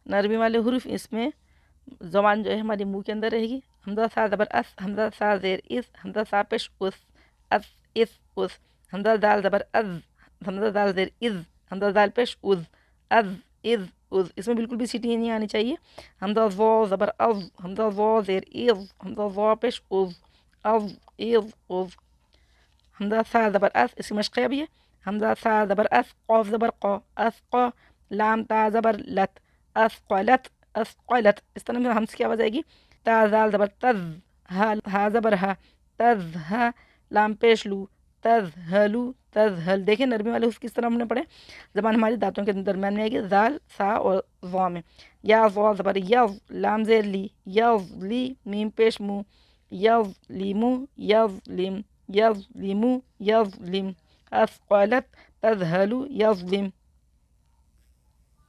نرمی والے حروف اس میں زبان جو ہے ہماری منہ کے اندر رہے گی. حمزہ سا زبر اس، حمزہ سا زیر اس، حمزہ سا پیش اس، اس، حمزہ دال زبر از، حمزہ دال زیر از، حمزہ دال پیش از، از، اس میں بالکل بھی سیٹی نہیں آنی چاہیے. حمزہ ز زبر از، حمزہ ز زیر از، حمزہ ز پیش از، حمزہ سا زبر اس کی مشق بھی ہے. حمزہ سا زبر اس، قاف زبر قا، اسقا، لام تا زبر لت، اسقلت، اسقلت. اس طرح میں ہمس کی آواز آئے گی. تا زال زبر تز، ہا زبر ہا، تز ہا، لام پیش لو، تزہلو، تزہل. دیکھیں نرمی والے کس طرح ہم نے پڑھے. زبان ہماری دانتوں کے درمیان میں آئے گی، زال، سا اور ضا میں. یا ضا زبر یز، لام زیر لی، یز لی، میم پیش مو، یز لیمو، یز لم، یظلم، یظلم. اسقلت، تذهل، یظلم.